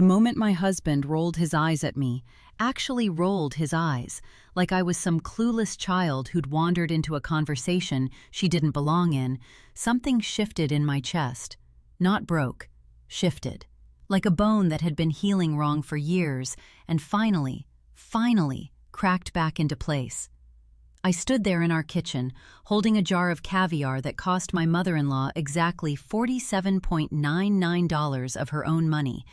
The moment my husband rolled his eyes at me, actually rolled his eyes, like I was some clueless child who'd wandered into a conversation she didn't belong in, something shifted in my chest. Not broke, shifted. Like a bone that had been healing wrong for years and finally cracked back into place. I stood there in our kitchen, holding a jar of caviar that cost my mother-in-law exactly $47.99 of her own money,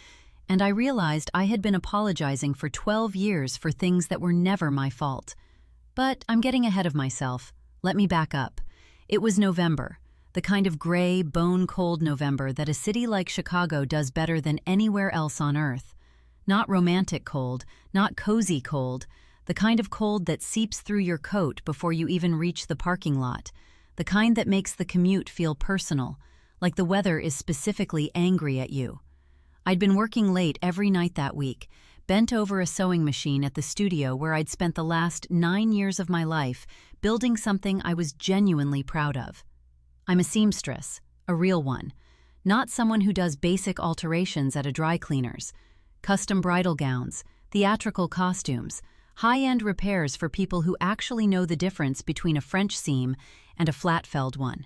and I realized I had been apologizing for 12 years for things that were never my fault. But I'm getting ahead of myself. Let me back up. It was November, the kind of gray, bone-cold November that a city like Chicago does better than anywhere else on Earth. Not romantic cold, not cozy cold, the kind of cold that seeps through your coat before you even reach the parking lot, the kind that makes the commute feel personal, like the weather is specifically angry at you. I'd been working late every night that week, bent over a sewing machine at the studio where I'd spent the last 9 years of my life building something I was genuinely proud of. I'm a seamstress, a real one, not someone who does basic alterations at a dry cleaner's, custom bridal gowns, theatrical costumes, high-end repairs for people who actually know the difference between a French seam and a flat-felled one.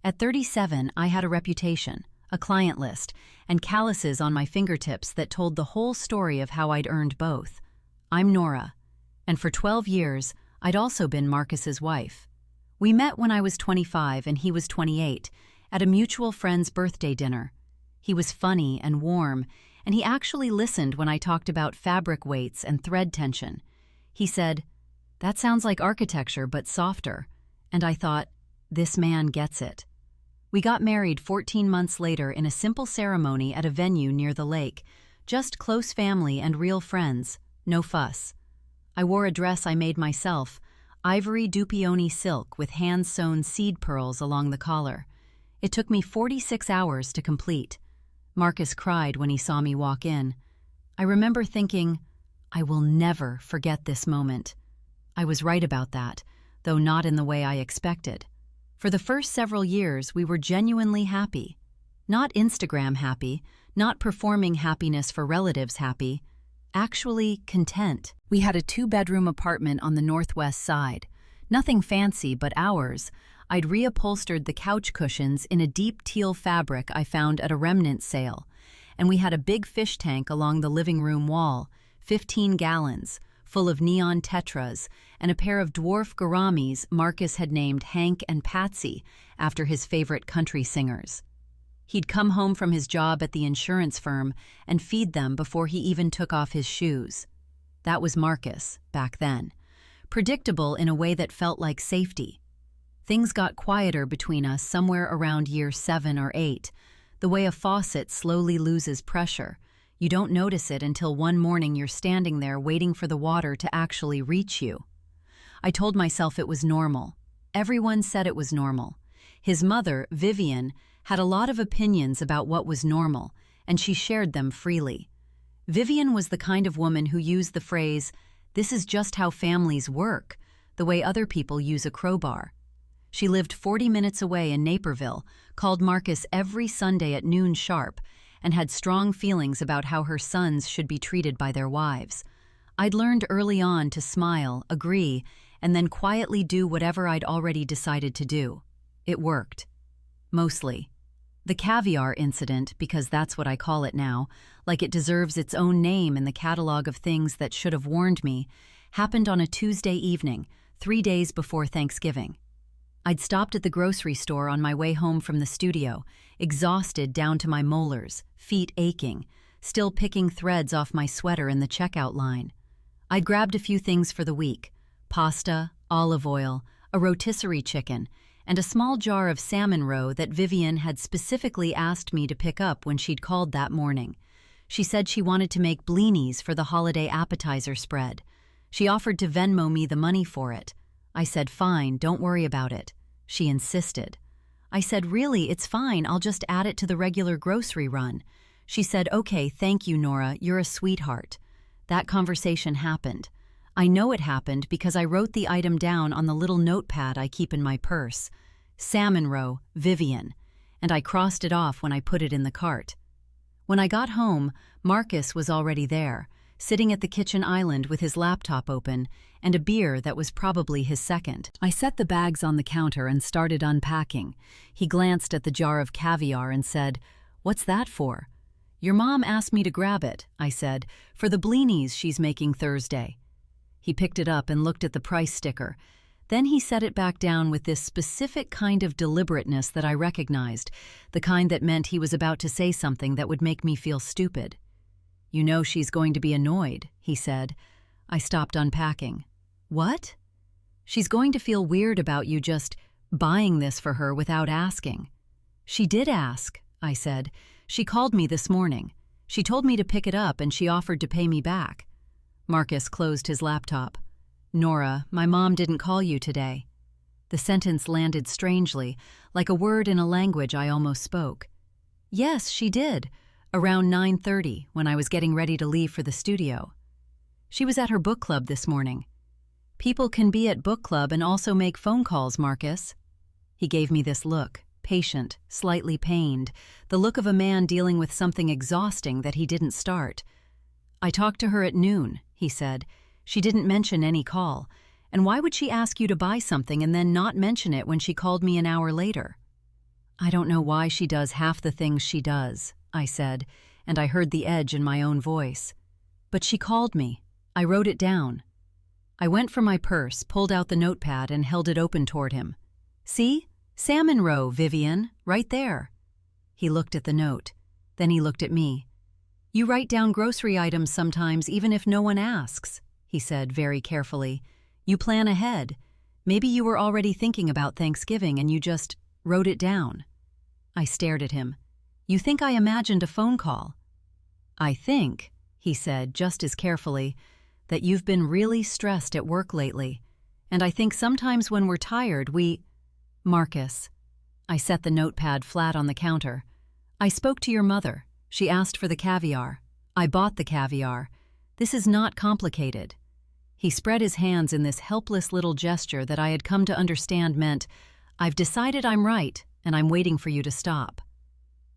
At 37, I had a reputation, a client list, and calluses on my fingertips that told the whole story of how I'd earned both. I'm Nora, and for 12 years, I'd also been Marcus's wife. We met when I was 25 and he was 28, at a mutual friend's birthday dinner. He was funny and warm, and he actually listened when I talked about fabric weights and thread tension. He said, "That sounds like architecture, but softer." And I thought, this man gets it. We got married 14 months later in a simple ceremony at a venue near the lake, just close family and real friends, no fuss. I wore a dress I made myself, ivory Dupioni silk with hand-sewn seed pearls along the collar. It took me 46 hours to complete. Marcus cried when he saw me walk in. I remember thinking, I will never forget this moment. I was right about that, though not in the way I expected. For the first several years, we were genuinely happy. Not Instagram happy, not performing happiness for relatives happy, actually content. We had a 2-bedroom apartment on the northwest side. Nothing fancy, but ours. I'd reupholstered the couch cushions in a deep teal fabric I found at a remnant sale, and we had a big fish tank along the living room wall, 15 gallons, full of neon tetras, and a pair of dwarf gouramis Marcus had named Hank and Patsy after his favorite country singers. He'd come home from his job at the insurance firm and feed them before he even took off his shoes. That was Marcus, back then. Predictable in a way that felt like safety. Things got quieter between us somewhere around year 7 or 8, the way a faucet slowly loses pressure. You don't notice it until one morning you're standing there waiting for the water to actually reach you. I told myself it was normal. Everyone said it was normal. His mother, Vivian, had a lot of opinions about what was normal, and she shared them freely. Vivian was the kind of woman who used the phrase, "This is just how families work," the way other people use a crowbar. She lived 40 minutes away in Naperville, called Marcus every Sunday at noon sharp, and had strong feelings about how her sons should be treated by their wives. I'd learned early on to smile, agree, and then quietly do whatever I'd already decided to do. It worked. Mostly. The Caviar incident, because that's what I call it now, like it deserves its own name in the catalog of things that should have warned me, happened on a Tuesday evening, 3 days before Thanksgiving. I'd stopped at the grocery store on my way home from the studio, exhausted down to my molars, feet aching, still picking threads off my sweater in the checkout line. I'd grabbed a few things for the week: pasta, olive oil, a rotisserie chicken, and a small jar of salmon roe that Vivian had specifically asked me to pick up when she'd called that morning. She said she wanted to make blinis for the holiday appetizer spread. She offered to Venmo me the money for it. I said, "Fine, don't worry about it." She insisted. I said, "Really, it's fine, I'll just add it to the regular grocery run." She said, "Okay, thank you, Nora, you're a sweetheart." That conversation happened. I know it happened because I wrote the item down on the little notepad I keep in my purse. Salmon roe, Vivian. And I crossed it off when I put it in the cart. When I got home, Marcus was already there, sitting at the kitchen island with his laptop open and a beer that was probably his second. I set the bags on the counter and started unpacking. He glanced at the jar of caviar and said, "What's that for?" "Your mom asked me to grab it," I said, "for the blinis she's making Thursday." He picked it up and looked at the price sticker. Then he set it back down with this specific kind of deliberateness that I recognized, the kind that meant he was about to say something that would make me feel stupid. "You know she's going to be annoyed," he said. I stopped unpacking. "What?" "She's going to feel weird about you just buying this for her without asking." "She did ask," I said. "She called me this morning. She told me to pick it up and she offered to pay me back." Marcus closed his laptop. "Nora, my mom didn't call you today." The sentence landed strangely, like a word in a language I almost spoke. "Yes, she did, around 9:30, when I was getting ready to leave for the studio. She was at her book club this morning." "People can be at book club and also make phone calls, Marcus." He gave me this look, patient, slightly pained, the look of a man dealing with something exhausting that he didn't start. "I talked to her at noon," he said. "She didn't mention any call. And why would she ask you to buy something and then not mention it when she called me an hour later?" "I don't know why she does half the things she does," I said, and I heard the edge in my own voice. "But she called me. I wrote it down." I went for my purse, pulled out the notepad, and held it open toward him. "See? Salmon roe, Vivian, right there." He looked at the note. Then he looked at me. "You write down grocery items sometimes even if no one asks," he said very carefully. "You plan ahead. Maybe you were already thinking about Thanksgiving and you just wrote it down." I stared at him. "You think I imagined a phone call?" "I think," he said just as carefully, "that you've been really stressed at work lately. And I think sometimes when we're tired, Marcus." I set the notepad flat on the counter. "I spoke to your mother. She asked for the caviar. I bought the caviar. This is not complicated." He spread his hands in this helpless little gesture that I had come to understand meant, "I've decided I'm right, and I'm waiting for you to stop.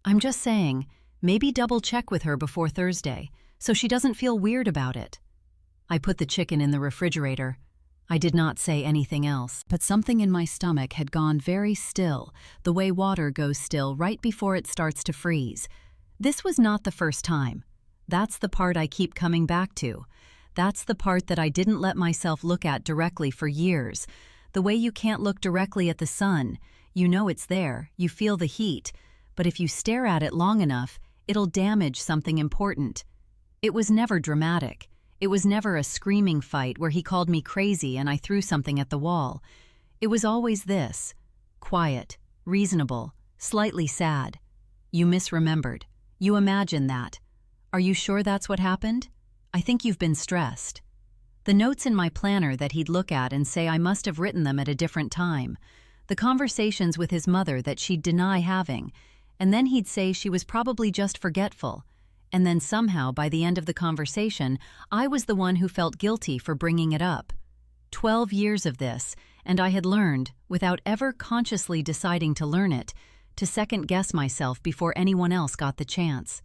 I'm just saying, maybe double-check with her before Thursday, so she doesn't feel weird about it." I put the chicken in the refrigerator. I did not say anything else, but something in my stomach had gone very still, the way water goes still right before it starts to freeze. This was not the first time. That's the part I keep coming back to. That's the part that I didn't let myself look at directly for years. The way you can't look directly at the sun. You know it's there, you feel the heat, but if you stare at it long enough, it'll damage something important. It was never dramatic. It was never a screaming fight where he called me crazy and I threw something at the wall. It was always this: quiet, reasonable, slightly sad. "You misremembered. You imagined that. Are you sure that's what happened? I think you've been stressed." The notes in my planner that he'd look at and say I must have written them at a different time. The conversations with his mother that she'd deny having. And then he'd say she was probably just forgetful. And then somehow, by the end of the conversation, I was the one who felt guilty for bringing it up. 12 years of this, and I had learned, without ever consciously deciding to learn it, to second-guess myself before anyone else got the chance.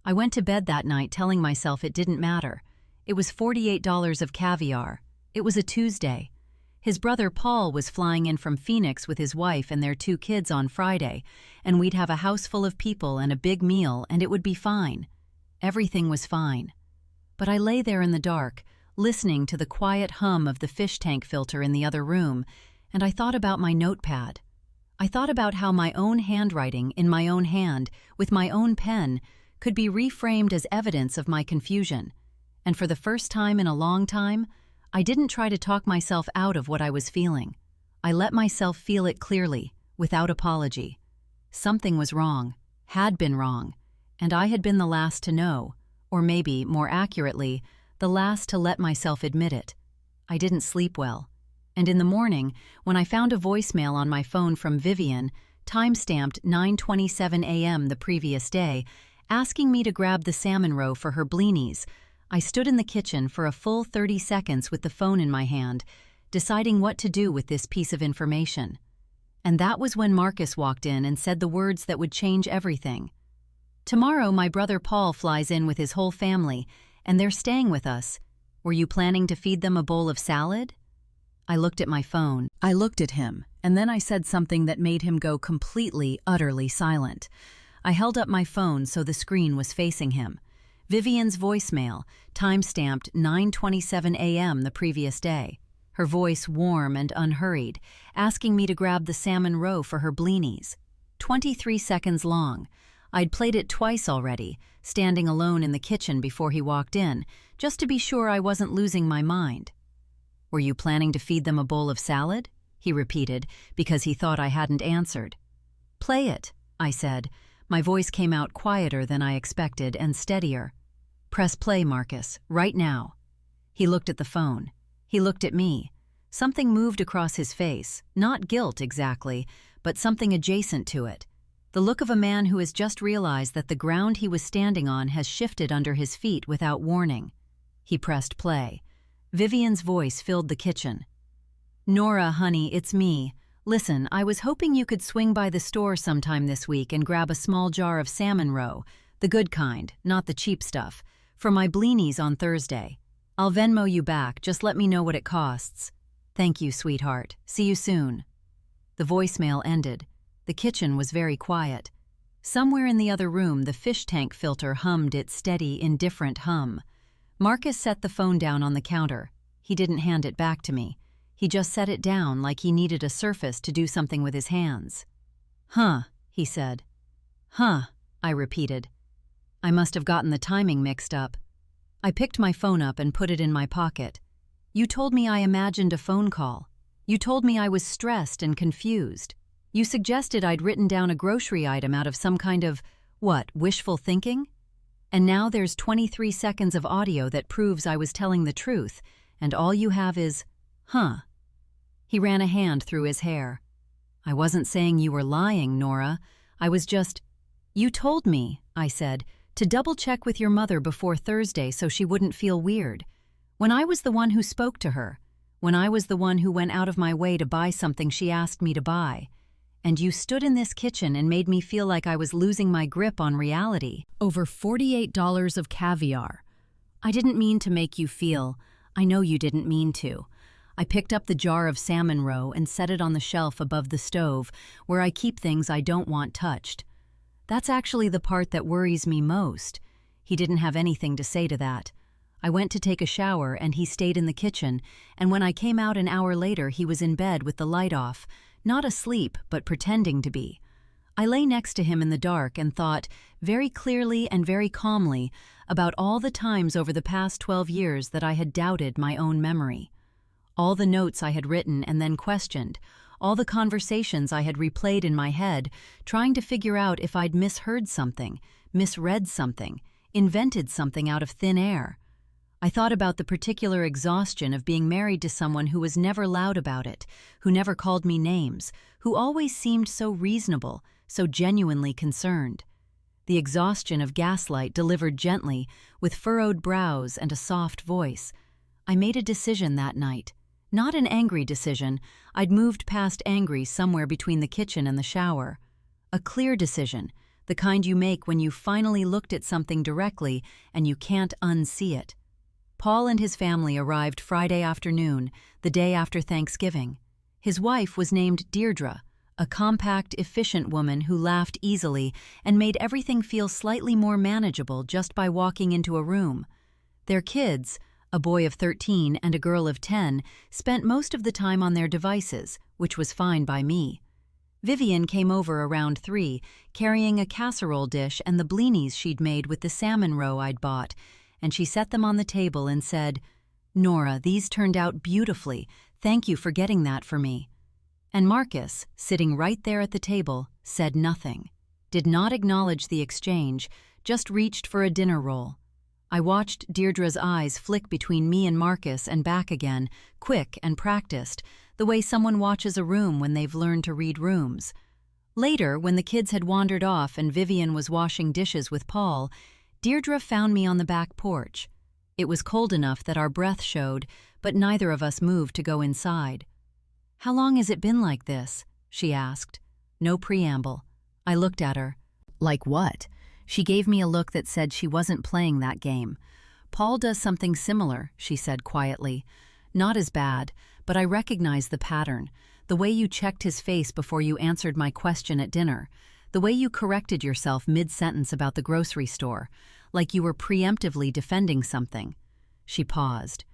I went to bed that night telling myself it didn't matter. It was $48 of caviar. It was a Tuesday. His brother Paul was flying in from Phoenix with his wife and their 2 kids on Friday, and we'd have a house full of people and a big meal, and it would be fine. Everything was fine. But I lay there in the dark, listening to the quiet hum of the fish tank filter in the other room, and I thought about my notepad. I thought about how my own handwriting in my own hand, with my own pen, could be reframed as evidence of my confusion. And for the first time in a long time, I didn't try to talk myself out of what I was feeling. I let myself feel it clearly, without apology. Something was wrong, had been wrong, and I had been the last to know, or maybe, more accurately, the last to let myself admit it. I didn't sleep well. And in the morning, when I found a voicemail on my phone from Vivian, time-stamped 9:27 a.m. the previous day, asking me to grab the salmon roe for her blinis, I stood in the kitchen for a full 30 seconds with the phone in my hand, deciding what to do with this piece of information. And that was when Marcus walked in and said the words that would change everything. Tomorrow my brother Paul flies in with his whole family, and they're staying with us. Were you planning to feed them a bowl of salad? I looked at my phone. I looked at him, and then I said something that made him go completely, utterly silent. I held up my phone so the screen was facing him. Vivian's voicemail, time-stamped 9:27 a.m. the previous day. Her voice warm and unhurried, asking me to grab the salmon roe for her blinis. 23 seconds long. I'd played it twice already, standing alone in the kitchen before he walked in, just to be sure I wasn't losing my mind. Were you planning to feed them a bowl of salad? He repeated, because he thought I hadn't answered. Play it, I said. My voice came out quieter than I expected and steadier. Press play, Marcus, right now. He looked at the phone. He looked at me. Something moved across his face, not guilt exactly, but something adjacent to it. The look of a man who has just realized that the ground he was standing on has shifted under his feet without warning. He pressed play. Vivian's voice filled the kitchen. Nora, honey, it's me. Listen, I was hoping you could swing by the store sometime this week and grab a small jar of salmon roe, the good kind, not the cheap stuff, for my blinis on Thursday. I'll Venmo you back, just let me know what it costs. Thank you, sweetheart. See you soon. The voicemail ended. The kitchen was very quiet. Somewhere in the other room, the fish tank filter hummed its steady, indifferent hum. Marcus set the phone down on the counter. He didn't hand it back to me. He just set it down like he needed a surface to do something with his hands. Huh, he said. Huh, I repeated. I must have gotten the timing mixed up. I picked my phone up and put it in my pocket. You told me I imagined a phone call. You told me I was stressed and confused. You suggested I'd written down a grocery item out of some kind of, wishful thinking? And now there's 23 seconds of audio that proves I was telling the truth, and all you have is, huh. He ran a hand through his hair. I wasn't saying you were lying, Nora. I was just, you told me, I said, to double-check with your mother before Thursday so she wouldn't feel weird. When I was the one who spoke to her, when I was the one who went out of my way to buy something she asked me to buy, and you stood in this kitchen and made me feel like I was losing my grip on reality. Over $48 of caviar. I didn't mean to make you feel. I know you didn't mean to. I picked up the jar of salmon roe and set it on the shelf above the stove, where I keep things I don't want touched. That's actually the part that worries me most. He didn't have anything to say to that. I went to take a shower and he stayed in the kitchen, and when I came out an hour later he was in bed with the light off, not asleep, but pretending to be. I lay next to him in the dark and thought, very clearly and very calmly, about all the times over the past 12 years that I had doubted my own memory. All the notes I had written and then questioned, all the conversations I had replayed in my head, trying to figure out if I'd misheard something, misread something, invented something out of thin air. I thought about the particular exhaustion of being married to someone who was never loud about it, who never called me names, who always seemed so reasonable, so genuinely concerned. The exhaustion of gaslight delivered gently, with furrowed brows and a soft voice. I made a decision that night. Not an angry decision. I'd moved past angry somewhere between the kitchen and the shower. A clear decision, the kind you make when you finally looked at something directly and you can't unsee it. Paul and his family arrived Friday afternoon, the day after Thanksgiving. His wife was named Deirdre, a compact, efficient woman who laughed easily and made everything feel slightly more manageable just by walking into a room. Their kids, a boy of 13 and a girl of 10, spent most of the time on their devices, which was fine by me. Vivian came over around 3, carrying a casserole dish and the blinis she'd made with the salmon roe I'd bought, and she set them on the table and said, "Nora, these turned out beautifully. Thank you for getting that for me." And Marcus, sitting right there at the table, said nothing, did not acknowledge the exchange, just reached for a dinner roll. I watched Deirdre's eyes flick between me and Marcus and back again, quick and practiced, the way someone watches a room when they've learned to read rooms. Later, when the kids had wandered off and Vivian was washing dishes with Paul, Deirdre found me on the back porch. It was cold enough that our breath showed, but neither of us moved to go inside. "How long has it been like this?" she asked. No preamble. I looked at her. "Like what?" She gave me a look that said she wasn't playing that game. "Paul does something similar," she said quietly. "Not as bad, but I recognize the pattern. The way you checked his face before you answered my question at dinner. The way you corrected yourself mid-sentence about the grocery store, like you were preemptively defending something." She paused.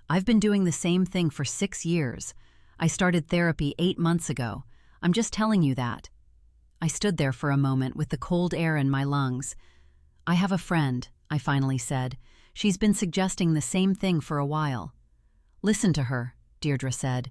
"I've been doing the same thing for 6 years. I started therapy 8 months ago. I'm just telling you that." I stood there for a moment with the cold air in my lungs. "I have a friend," I finally said. "She's been suggesting the same thing for a while." "Listen to her," Deirdre said.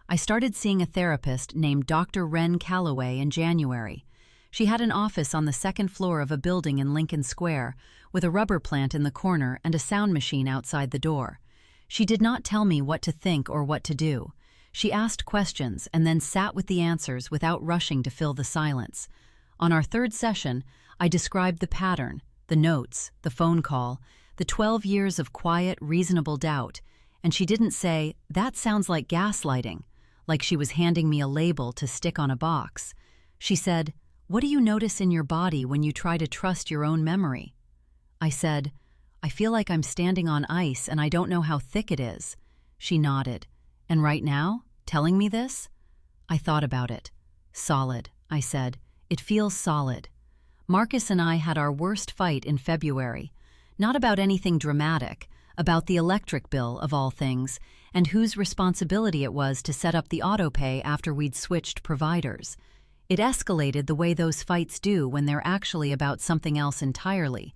"I started seeing a therapist named Dr. Wren Calloway in January. She had an office on the second floor of a building in Lincoln Square, with a rubber plant in the corner and a sound machine outside the door. She did not tell me what to think or what to do. She asked questions and then sat with the answers without rushing to fill the silence. On our third session, I described the pattern, the notes, the phone call, the 12 years of quiet, reasonable doubt, and she didn't say, "That sounds like gaslighting," like she was handing me a label to stick on a box. She said, "What do you notice in your body when you try to trust your own memory?" I said, "I feel like I'm standing on ice and I don't know how thick it is." She nodded. "And right now, telling me this?" I thought about it. "Solid," I said. "It feels solid." Marcus and I had our worst fight in February. Not about anything dramatic, about the electric bill, of all things, and whose responsibility it was to set up the autopay after we'd switched providers. It escalated the way those fights do when they're actually about something else entirely.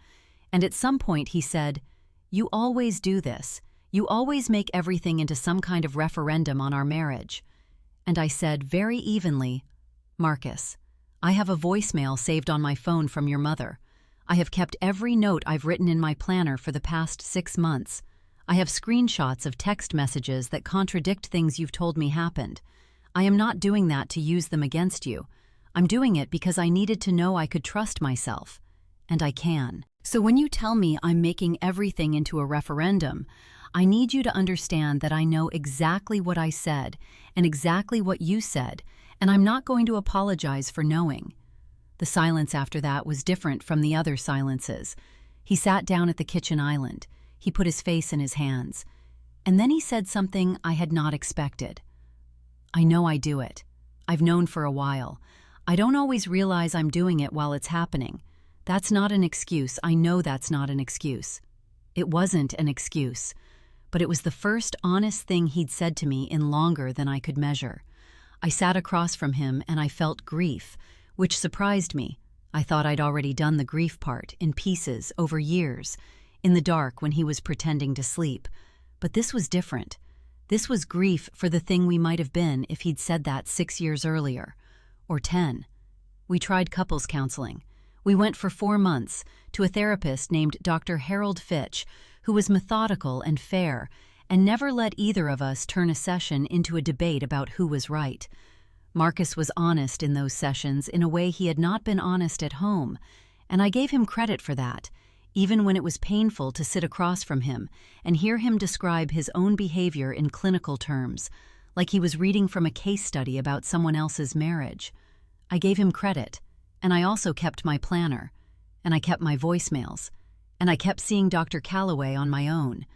And at some point he said, "You always do this. You always make everything into some kind of referendum on our marriage." And I said very evenly, "Marcus, I have a voicemail saved on my phone from your mother. I have kept every note I've written in my planner for the past 6 months. I have screenshots of text messages that contradict things you've told me happened. I am not doing that to use them against you. I'm doing it because I needed to know I could trust myself. And I can. So when you tell me I'm making everything into a referendum, I need you to understand that I know exactly what I said and exactly what you said, and I'm not going to apologize for knowing." The silence after that was different from the other silences. He sat down at the kitchen island. He put his face in his hands. And then he said something I had not expected. "I know I do it. I've known for a while. I don't always realize I'm doing it while it's happening. That's not an excuse. I know that's not an excuse." It wasn't an excuse, but it was the first honest thing he'd said to me in longer than I could measure. I sat across from him and I felt grief, which surprised me. I thought I'd already done the grief part, in pieces, over years, in the dark when he was pretending to sleep. But this was different. This was grief for the thing we might have been if he'd said that 6 years earlier. Or 10. We tried couples counseling. We went for 4 months to a therapist named Dr. Harold Fitch, who was methodical and fair, and never let either of us turn a session into a debate about who was right. Marcus was honest in those sessions in a way he had not been honest at home, and I gave him credit for that, even when it was painful to sit across from him and hear him describe his own behavior in clinical terms, like he was reading from a case study about someone else's marriage. I gave him credit, and I also kept my planner, and I kept my voicemails, and I kept seeing Dr. Calloway on my own,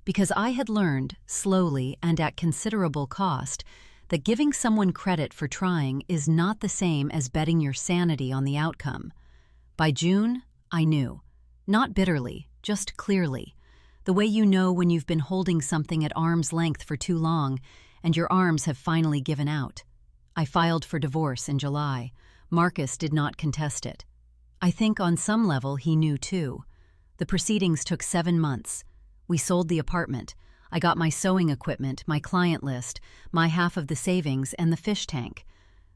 because I had learned, slowly and at considerable cost, that giving someone credit for trying is not the same as betting your sanity on the outcome. By June, I knew. Not bitterly, just clearly. The way you know when you've been holding something at arm's length for too long and your arms have finally given out. I filed for divorce in July. Marcus did not contest it. I think on some level he knew too. The proceedings took 7 months. We sold the apartment. I got my sewing equipment, my client list, my half of the savings, and the fish tank.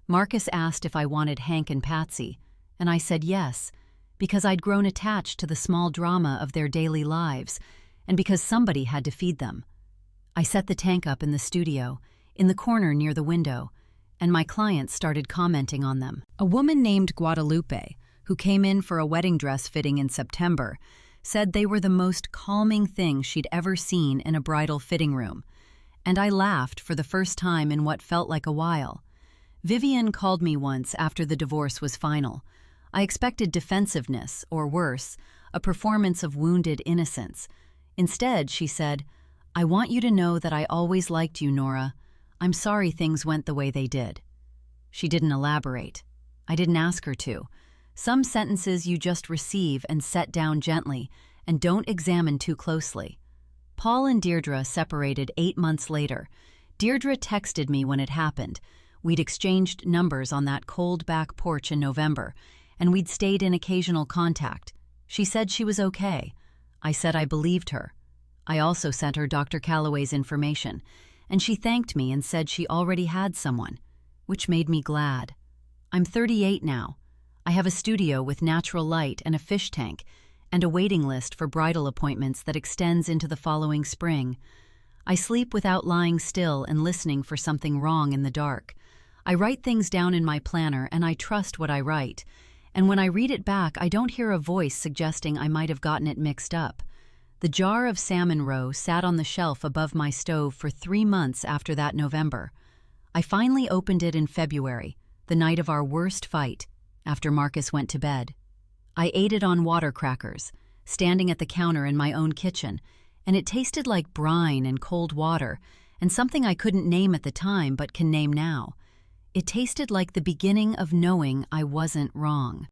Marcus asked if I wanted Hank and Patsy, and I said yes, because I'd grown attached to the small drama of their daily lives, and because somebody had to feed them. I set the tank up in the studio, in the corner near the window, and my clients started commenting on them. A woman named Guadalupe, who came in for a wedding dress fitting in September, said they were the most calming thing she'd ever seen in a bridal fitting room, and I laughed for the first time in what felt like a while. Vivian called me once after the divorce was final. I expected defensiveness, or worse, a performance of wounded innocence. Instead, she said, "I want you to know that I always liked you, Nora. I'm sorry things went the way they did." She didn't elaborate. I didn't ask her to. Some sentences you just receive and set down gently, and don't examine too closely. Paul and Deirdre separated 8 months later. Deirdre texted me when it happened. We'd exchanged numbers on that cold back porch in November, and we'd stayed in occasional contact. She said she was okay. I said I believed her. I also sent her Dr. Calloway's information, and she thanked me and said she already had someone, which made me glad. I'm 38 now. I have a studio with natural light and a fish tank, and a waiting list for bridal appointments that extends into the following spring. I sleep without lying still and listening for something wrong in the dark. I write things down in my planner, and I trust what I write. And when I read it back, I don't hear a voice suggesting I might have gotten it mixed up. The jar of salmon roe sat on the shelf above my stove for 3 months after that November. I finally opened it in February, the night of our worst fight, after Marcus went to bed. I ate it on water crackers, standing at the counter in my own kitchen, and it tasted like brine and cold water, and something I couldn't name at the time but can name now. It tasted like the beginning of knowing I wasn't wrong.